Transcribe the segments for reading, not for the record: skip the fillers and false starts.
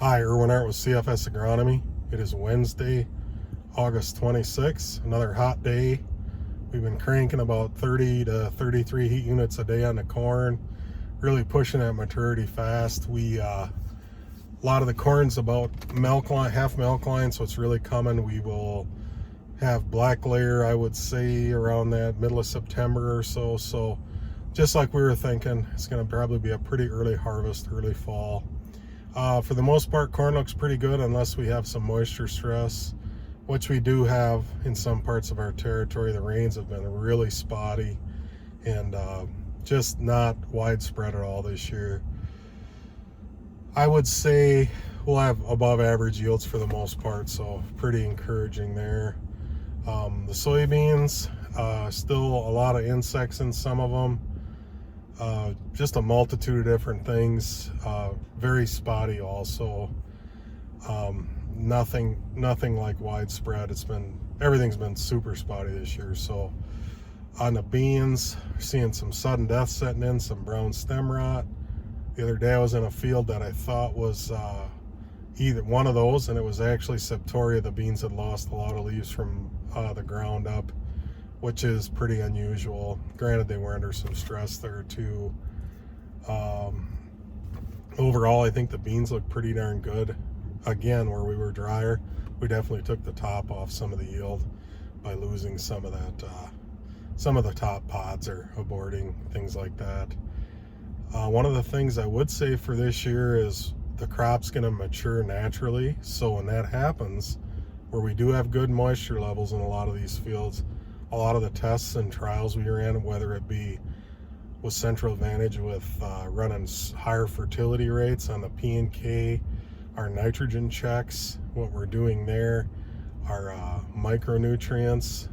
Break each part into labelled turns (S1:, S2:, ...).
S1: Hi, Irv Arndt with CFS Agronomy. It is Wednesday, August 26th, another hot day. We've been cranking about 30 to 33 heat units a day on the corn, really pushing that maturity fast. A lot of the corn's about milk line, half milk line, so it's really coming. We will have black layer, I would say, around that middle of September or so. So just like we were thinking, it's going to probably be a pretty early harvest, early fall. For the most part, corn looks pretty good unless we have some moisture stress, which we do have in some parts of our territory. The rains have been really spotty and just not widespread at all this year. I would say we'll have above average yields for the most part, so pretty encouraging there. The soybeans, still a lot of insects in some of them. Just a multitude of different things, very spotty also. Nothing like widespread. Everything's been super spotty this year. So on the beans, seeing some sudden death setting in, some brown stem rot. The other day I was in a field that I thought was either one of those, and it was actually Septoria. The beans had lost a lot of leaves from the ground up, which is pretty unusual. Granted, they were under some stress there too. Overall, I think the beans look pretty darn good. Again, where we were drier, we definitely took the top off some of the yield by losing some of that, some of the top pods or aborting, things like that. One of the things I would say for this year is the crop's going to mature naturally. So when that happens, where we do have good moisture levels in a lot of these fields, a lot of the tests and trials we ran, whether it be with Central Advantage with running higher fertility rates on the P&K, our nitrogen checks, what we're doing there, our micronutrients,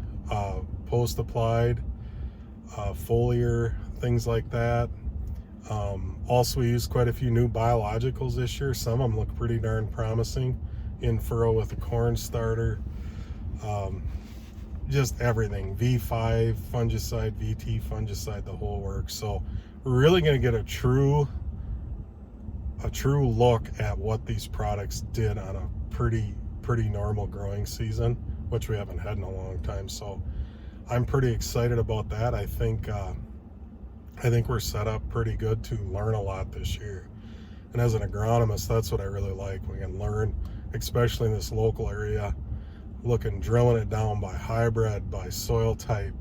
S1: post-applied, foliar, things like that. Also, we used quite a few new biologicals this year. Some of them look pretty darn promising in furrow with the corn starter. Just everything, V5 fungicide, VT fungicide, the whole works. So we're really going to get a true look at what these products did on a pretty normal growing season, which we haven't had in a long time. So I'm pretty excited about that. I think we're set up pretty good to learn a lot this year. And as an agronomist, that's what I really like. We can learn, especially in this local area, drilling it down by hybrid, by soil type,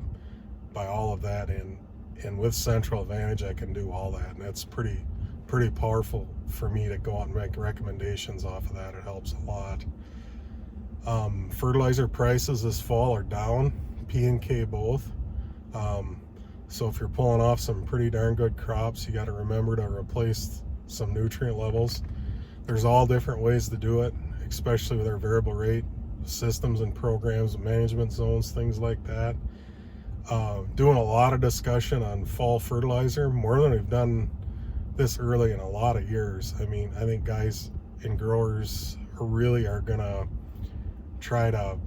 S1: by all of that. And with Central Advantage, I can do all that. And it's pretty powerful for me to go out and make recommendations off of that. It helps a lot. Fertilizer prices this fall are down, P&K both. So if you're pulling off some pretty darn good crops, you got to remember to replace some nutrient levels. There's all different ways to do it, especially with our variable rate systems and programs, management zones, things like that. Doing a lot of discussion on fall fertilizer, more than we've done this early in a lot of years. I mean, I think guys and growers really are gonna try to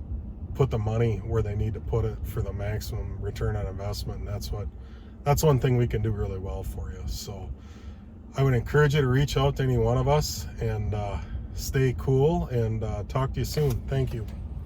S1: put the money where they need to put it for the maximum return on investment, and that's one thing we can do really well for you. So I would encourage you to reach out to any one of us and stay cool, and talk to you soon. Thank you.